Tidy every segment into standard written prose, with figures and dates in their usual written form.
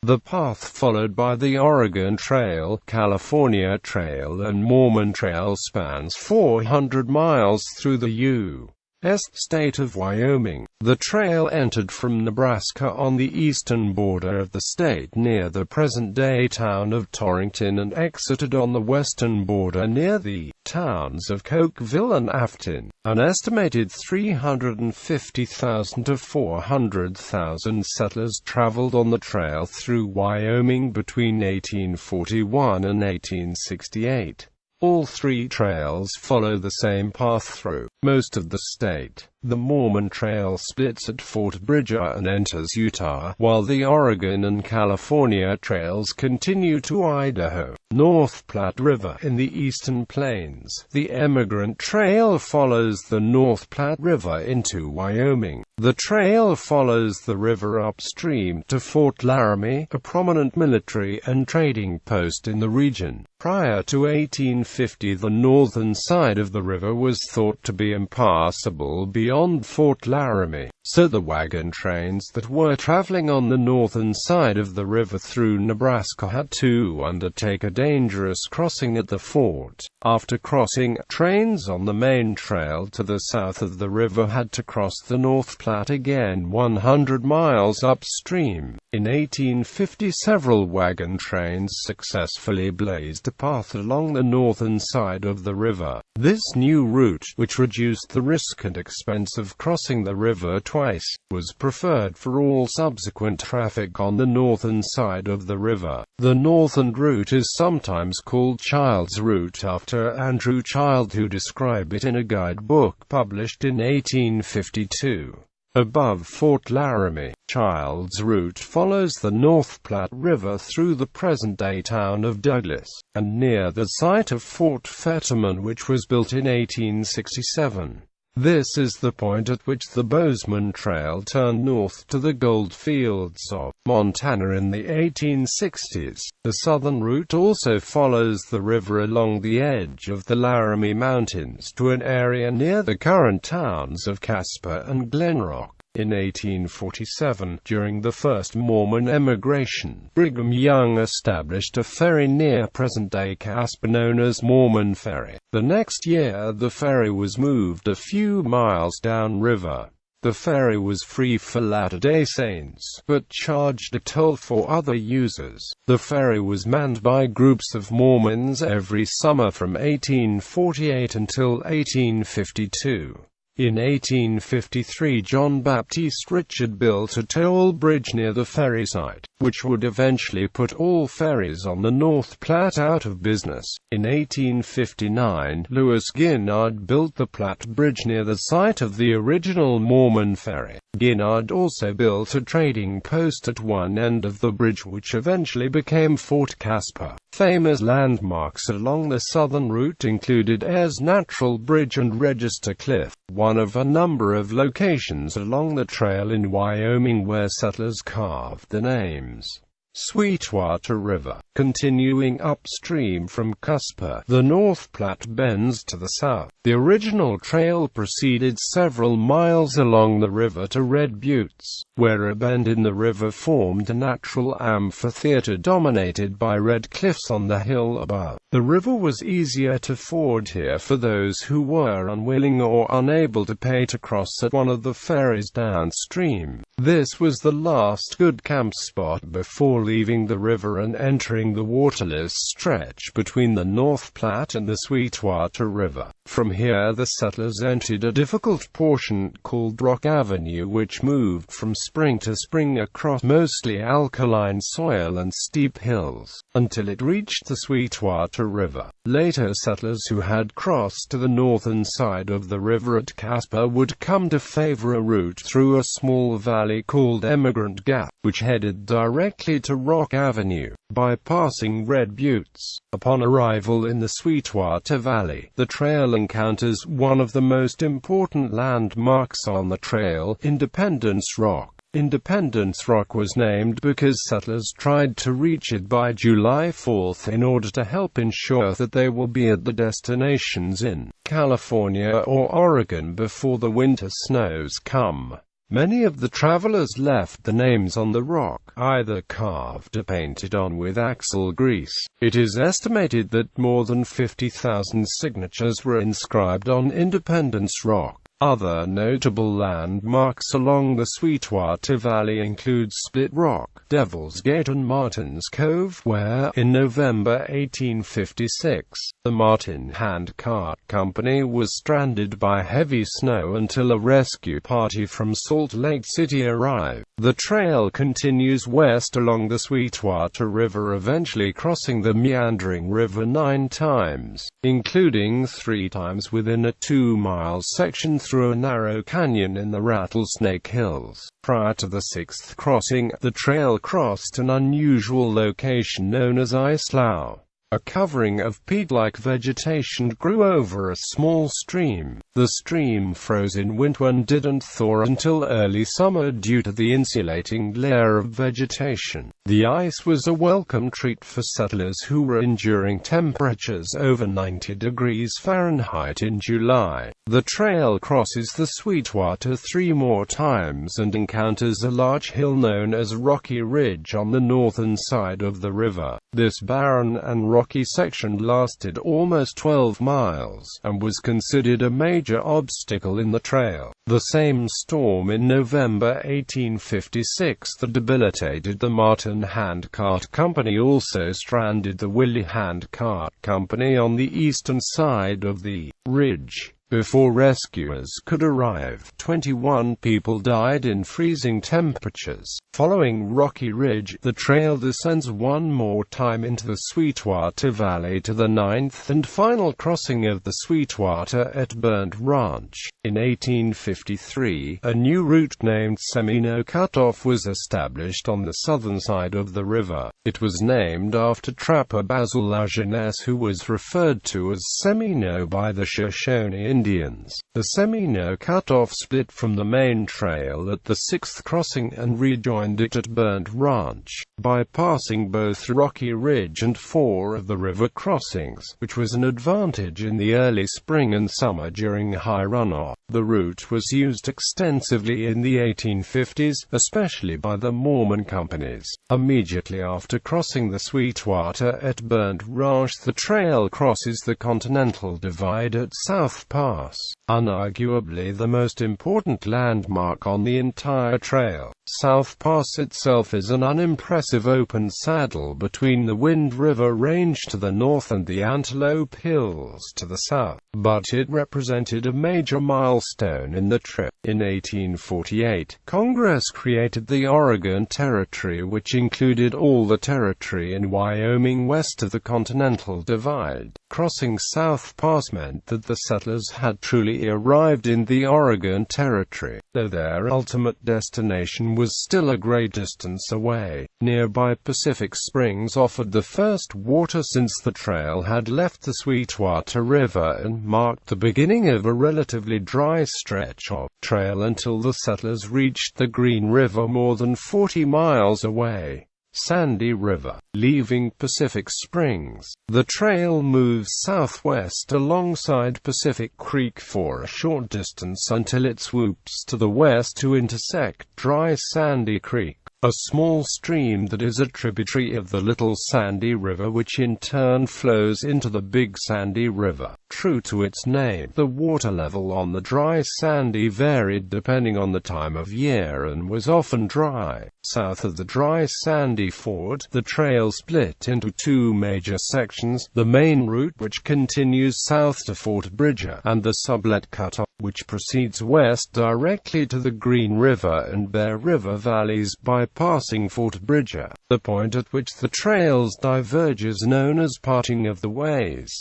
The path followed by the Oregon Trail, California Trail and Mormon Trail spans 400 miles through the U.S. state of Wyoming. The trail entered from Nebraska on the eastern border of the state near the present-day town of Torrington and exited on the western border near the towns of Cokeville and Afton. An estimated 350,000 to 400,000 settlers traveled on the trail through Wyoming between 1841 and 1868. All three trails follow the same path through most of the state. The Mormon Trail splits at Fort Bridger and enters Utah, while the Oregon and California trails continue to Idaho. North Platte River in the Eastern Plains. The Emigrant Trail follows the North Platte River into Wyoming. The trail follows the river upstream to Fort Laramie, a prominent military and trading post in the region. Prior to 1850, the northern side of the river was thought to be impassable beyond Fort Laramie, so the wagon trains that were traveling on the northern side of the river through Nebraska had to undertake a dangerous crossing at the fort. After crossing, trains on the main trail to the south of the river had to cross the North Platte again 100 miles upstream. In 1850, several wagon trains successfully blazed a path along the northern side of the river. This new route, which reduced the risk and expense of crossing the river twice, was preferred for all subsequent traffic on the northern side of the river. The northern route is sometimes called Child's Route after Andrew Child, who described it in a guidebook published in 1852. Above Fort Laramie, Child's Route follows the North Platte River through the present-day town of Douglas, and near the site of Fort Fetterman, which was built in 1867. This is the point at which the Bozeman Trail turned north to the gold fields of Montana in the 1860s. The southern route also follows the river along the edge of the Laramie Mountains to an area near the current towns of Casper and Glenrock. In 1847, during the first Mormon emigration, Brigham Young established a ferry near present-day Casper known as Mormon Ferry. The next year, the ferry was moved a few miles downriver. The ferry was free for Latter-day Saints, but charged a toll for other users. The ferry was manned by groups of Mormons every summer from 1848 until 1852. In 1853, John Baptiste Richard built a toll bridge near the ferry site, which would eventually put all ferries on the North Platte out of business. In 1859, Louis Ginnard built the Platte Bridge near the site of the original Mormon ferry. Ginnard also built a trading post at one end of the bridge, which eventually became Fort Casper. Famous landmarks along the southern route included Ayers Natural Bridge and Register Cliff, one of a number of locations along the trail in Wyoming where settlers carved their names. Sweetwater River. Continuing upstream from Casper, the North Platte bends to the south. The original trail proceeded several miles along the river to Red Buttes, where a bend in the river formed a natural amphitheater dominated by red cliffs on the hill above. The river was easier to ford here for those who were unwilling or unable to pay to cross at one of the ferries downstream. This was the last good camp spot before leaving the river and entering the waterless stretch between the North Platte and the Sweetwater River. From here the settlers entered a difficult portion called Rock Avenue, which moved from spring to spring across mostly alkaline soil and steep hills, until it reached the Sweetwater River. Later settlers who had crossed to the northern side of the river at Casper would come to favor a route through a small valley called Emigrant Gap, which headed directly to Rock Avenue, bypassing Red Buttes. Upon arrival in the Sweetwater Valley, the trail encounters one of the most important landmarks on the trail, Independence Rock. Independence Rock was named because settlers tried to reach it by July 4th in order to help ensure that they will be at the destinations in California or Oregon before the winter snows come. Many of the travelers left the names on the rock, either carved or painted on with axle grease. It is estimated that more than 50,000 signatures were inscribed on Independence Rock. Other notable landmarks along the Sweetwater Valley include Split Rock, Devil's Gate and Martin's Cove, where, in November 1856, the Martin Hand Cart Company was stranded by heavy snow until a rescue party from Salt Lake City arrived. The trail continues west along the Sweetwater River, eventually crossing the meandering river 9 times, including 3 times within a 2-mile section through a narrow canyon in the Rattlesnake Hills. Prior to the 6th crossing, the trail crossed an unusual location known as Ice Slough. A covering of peat-like vegetation grew over a small stream. The stream froze in winter and didn't thaw until early summer due to the insulating layer of vegetation. The ice was a welcome treat for settlers who were enduring temperatures over 90 degrees Fahrenheit in July. The trail crosses the Sweetwater 3 more times and encounters a large hill known as Rocky Ridge on the northern side of the river. This barren and rocky section lasted almost 12 miles, and was considered a major obstacle in the trail. The same storm in November 1856 that debilitated the Martin Hand Cart Company also stranded the Willie Hand Cart Company on the eastern side of the ridge. Before rescuers could arrive, 21 people died in freezing temperatures. Following Rocky Ridge, the trail descends one more time into the Sweetwater Valley to the 9th and final crossing of the Sweetwater at Burnt Ranch. In 1853, a new route named Semino Cut Off was established on the southern side of the river. It was named after trapper Basil Lajeunesse, who was referred to as Semino by the Shoshone Indians. The Semino Cut Off split from the main trail at the 6th crossing and rejoined it at Burnt Ranch, bypassing both Rocky Ridge and 4 of the river crossings, which was an advantage in the early spring and summer during high runoff. The route was used extensively in the 1850s, especially by the Mormon companies. Immediately after crossing the Sweetwater at Burnt Ranch, the trail crosses the Continental Divide at South Pass, unarguably the most important landmark on the entire trail. South Pass itself is an unimpressive open saddle between the Wind River Range to the north and the Antelope Hills to the south, but it represented a major milestone in the trip. In 1848, Congress created the Oregon Territory, which included all the territory in Wyoming west of the Continental Divide. Crossing South Pass meant that the settlers had truly arrived in the Oregon Territory, though their ultimate destination was still a great distance away. Nearby Pacific Springs offered the first water since the trail had left the Sweetwater River and marked the beginning of a relatively dry stretch of trail until the settlers reached the Green River more than 40 miles away. Sandy River. Leaving Pacific Springs, the trail moves southwest alongside Pacific Creek for a short distance until it swoops to the west to intersect Dry Sandy Creek, a small stream that is a tributary of the Little Sandy River, which in turn flows into the Big Sandy River. True to its name, the water level on the Dry Sandy varied depending on the time of year and was often dry. South of the Dry Sandy Ford, the trail split into 2 major sections: the main route, which continues south to Fort Bridger, and the Sublet Cut Off, which proceeds west directly to the Green River and Bear River valleys bypassing Fort Bridger. The point at which the trails diverge is known as Parting of the Ways.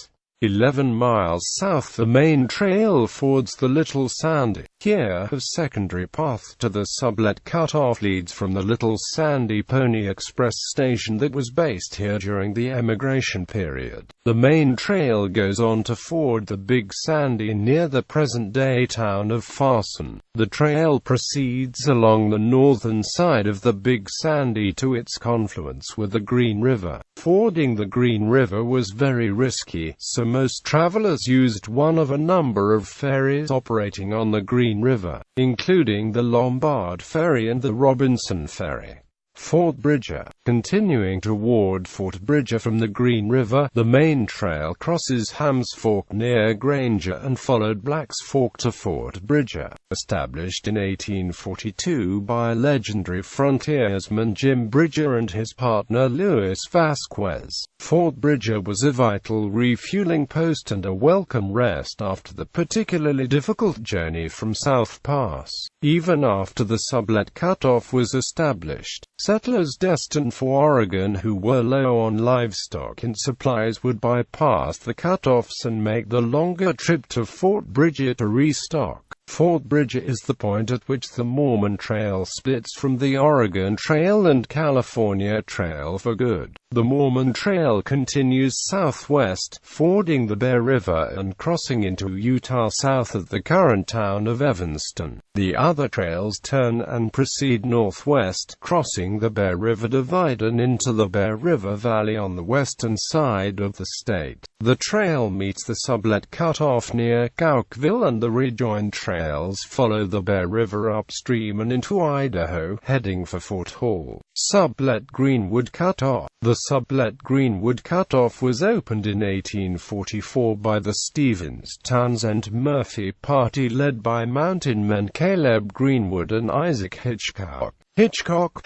11 miles south, the main trail fords the Little Sandy. Here, a secondary path to the Sublet Cut Off leads from the Little Sandy Pony Express station that was based here during the emigration period. The main trail goes on to ford the Big Sandy near the present-day town of Farson. The trail proceeds along the northern side of the Big Sandy to its confluence with the Green River. Fording the Green River was very risky, so most travelers used one of a number of ferries operating on the Green River, including the Lombard Ferry and the Robinson Ferry. Fort Bridger. Continuing toward Fort Bridger from the Green River, the main trail crosses Hams Fork near Granger and followed Black's Fork to Fort Bridger, established in 1842 by legendary frontiersman Jim Bridger and his partner Luis Vasquez. Fort Bridger was a vital refueling post and a welcome rest after the particularly difficult journey from South Pass. Even after the Sublet Cut Off was established, settlers destined for Oregon who were low on livestock and supplies would bypass the cutoffs and make the longer trip to Fort Bridger to restock. Fort Bridger is the point at which the Mormon Trail splits from the Oregon Trail and California Trail for good. The Mormon Trail continues southwest, fording the Bear River and crossing into Utah south of the current town of Evanston. The other trails turn and proceed northwest, crossing the Bear River Divide and into the Bear River Valley on the western side of the state. The trail meets the Sublet Cut Off near Cokeville, and the rejoined trails follow the Bear River upstream and into Idaho, heading for Fort Hall. Sublet Greenwood Cut Off. The Sublet Greenwood Cut Off was opened in 1844 by the Stevens, Townsend, Murphy party led by mountain men Caleb Greenwood and Isaac Hitchcock,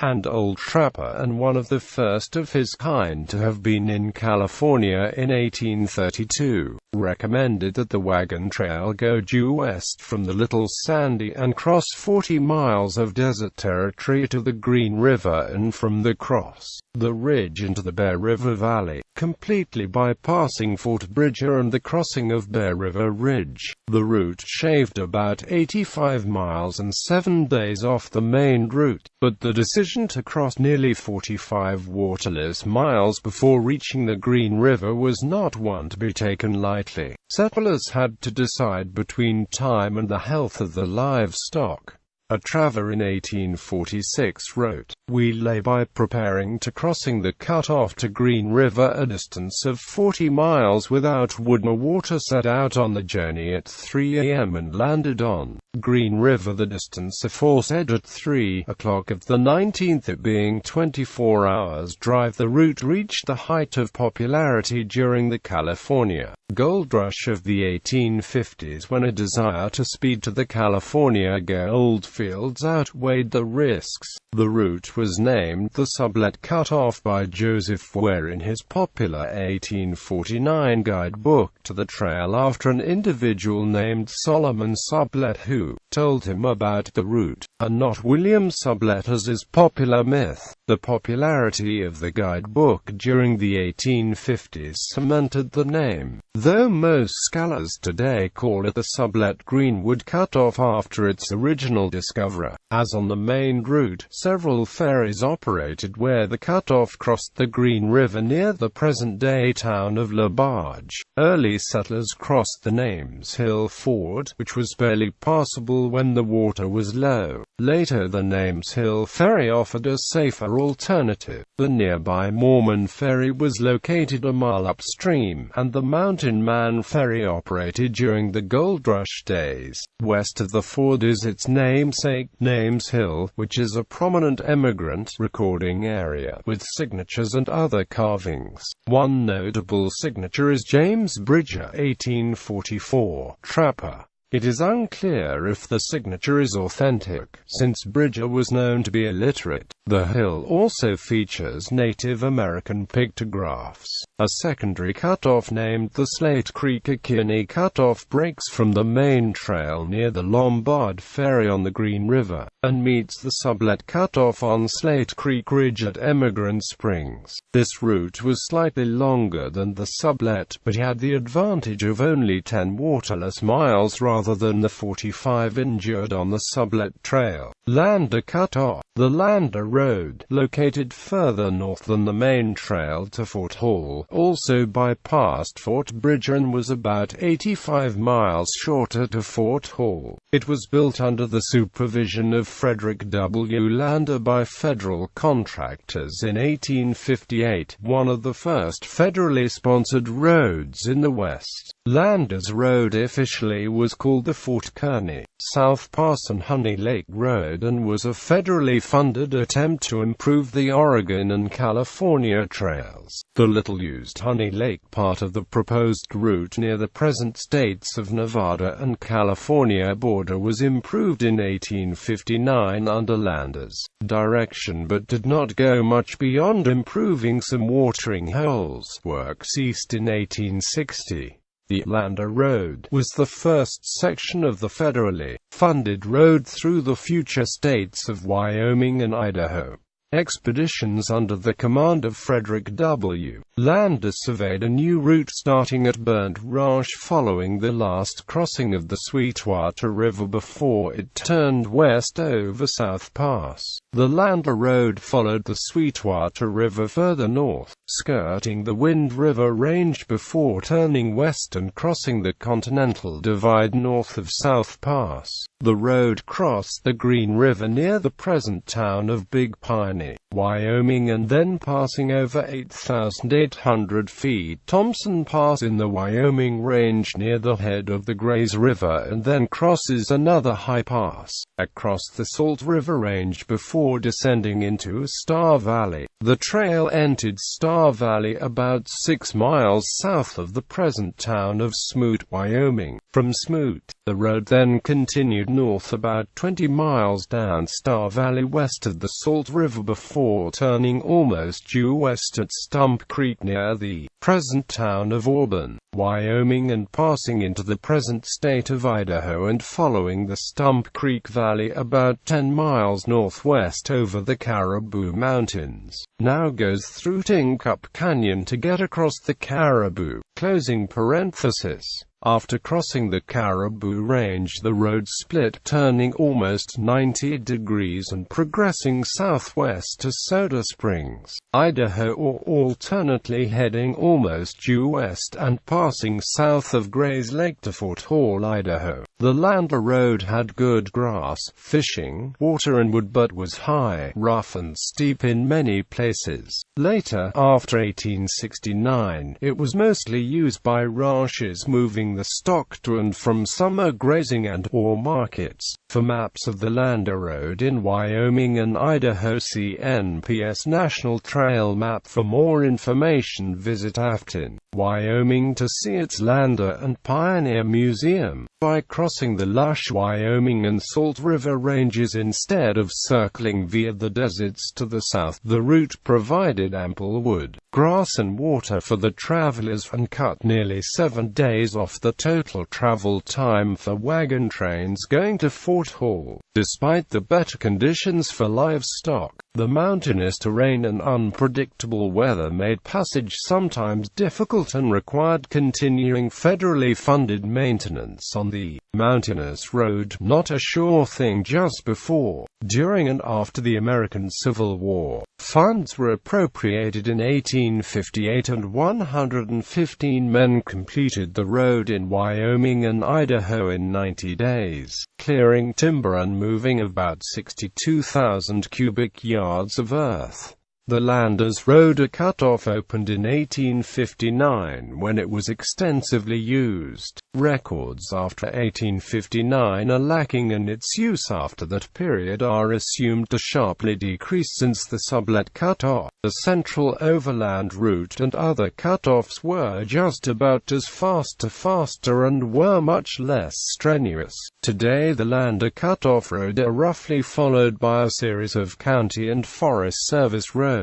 an old trapper and one of the first of his kind to have been in California in 1832, recommended that the wagon trail go due west from the Little Sandy and cross 40 miles of desert territory to the Green River and from the cross the ridge into the Bear River Valley, completely bypassing Fort Bridger and the crossing of Bear River Ridge. The route shaved about 85 miles and 7 days off the main route, but the decision to cross nearly 45 waterless miles before reaching the Green River was not one to be taken lightly. Settlers had to decide between time and the health of the livestock. A traveler in 1846 wrote, "We lay by preparing to crossing the cut-off to Green River, a distance of 40 miles without wood or water, set out on the journey at 3 a.m. and landed on Green River, the distance aforesaid, at 3 o'clock of the 19th. It being 24 hours drive, the route reached the height of popularity during the California gold rush of the 1850s, when a desire to speed to the California gold fields outweighed the risks. The route was named the Sublet Cut Off by Joseph Ware in his popular 1849 guidebook to the trail, after an individual named Solomon Sublet who told him about the route, and not William Sublet as is popular myth. The popularity of the guidebook during the 1850s cemented the name, though most scholars today call it the Sublet Greenwood Cut Off after its original discoverer. As on the main route, several ferries operated where the cut-off crossed the Green River near the present-day town of La Barge. Early settlers crossed the Names Hill Ford, which was barely passable when the water was low. Later the Names Hill Ferry offered a safer alternative. The nearby Mormon Ferry was located a mile upstream, and the Mountain Man Ferry operated during the gold rush days. West of the ford is its namesake, Names Hill, which is a prominent emigrant recording area, with signatures and other carvings. One notable signature is James Bridger, 1844, trapper. It is unclear if the signature is authentic, since Bridger was known to be illiterate. The hill also features Native American pictographs. A secondary cutoff named the Slate Creek Kearney cutoff breaks from the main trail near the Lombard Ferry on the Green River, and meets the Sublet cutoff on Slate Creek Ridge at Emigrant Springs. This route was slightly longer than the Sublet, but had the advantage of only 10 waterless miles rather than the 45 endured on the Sublet Trail. Lander Cutoff. The Lander Road, located further north than the main trail to Fort Hall, also bypassed Fort Bridger and was about 85 miles shorter to Fort Hall. It was built under the supervision of Frederick W. Lander by federal contractors in 1858, one of the first federally sponsored roads in the West. Lander's road officially was called the Fort Kearney, South Pass and Honey Lake Road and was a federally funded attempt to improve the Oregon and California trails. The little-used Honey Lake part of the proposed route near the present states of Nevada and California border was improved in 1859 under Lander's direction but did not go much beyond improving some watering holes. Work ceased in 1860. The Lander Road was the first section of the federally funded road through the future states of Wyoming and Idaho. Expeditions under the command of Frederick W. Lander surveyed a new route starting at Burnt Ranch following the last crossing of the Sweetwater River before it turned west over South Pass. The Lander Road followed the Sweetwater River further north, skirting the Wind River Range before turning west and crossing the Continental Divide north of South Pass. The road crossed the Green River near the present town of Big Piney, Wyoming and then passing over 8,800 feet Thompson Pass in the Wyoming Range near the head of the Grays River and then crosses another high pass across the Salt River Range before descending into Star Valley. The trail entered Star Valley about 6 miles south of the present town of Smoot, Wyoming. From Smoot, the road then continued north about 20 miles down Star Valley west of the Salt River before turning almost due west at Stump Creek near the present town of Auburn, Wyoming and passing into the present state of Idaho and following the Stump Creek Valley about 10 miles northwest over the Caribou Mountains. Now goes through Tin Cup Canyon to get across the Caribou. Closing parenthesis. After crossing the Caribou Range the road split, turning almost 90 degrees and progressing southwest to Soda Springs, Idaho, or alternately heading almost due west and passing south of Grays Lake to Fort Hall, Idaho. The Lander Road had good grass, fishing, water and wood but was high, rough and steep in many places. Later, after 1869, it was mostly used by ranchers moving the stock to and from summer grazing and/or markets. For maps of the Lander Road in Wyoming and Idaho, see NPS National Trail Map. For more information visit Afton, Wyoming to see its Lander and Pioneer Museum. By crossing the lush Wyoming and Salt River Ranges instead of circling via the deserts to the south, the route provided ample wood, grass and water for the travelers and cut nearly 7 days off the total travel time for wagon trains going to Fort Hall. Despite the better conditions for livestock, the mountainous terrain and unpredictable weather made passage sometimes difficult and required continuing federally funded maintenance on the mountainous road, not a sure thing just before, during and after the American Civil War. Funds were appropriated in 1858 and 115 men completed the road in Wyoming and Idaho in 90 days, clearing timber and moving about 62,000 cubic yards of earth. The Landers Road Cut Off opened in 1859 when it was extensively used. Records after 1859 are lacking and its use after that period are assumed to sharply decrease since the Sublet Cut Off. The Central Overland Route and other cut-offs were just about as faster and were much less strenuous. Today the Lander Cut Off Road are roughly followed by a series of county and Forest Service roads.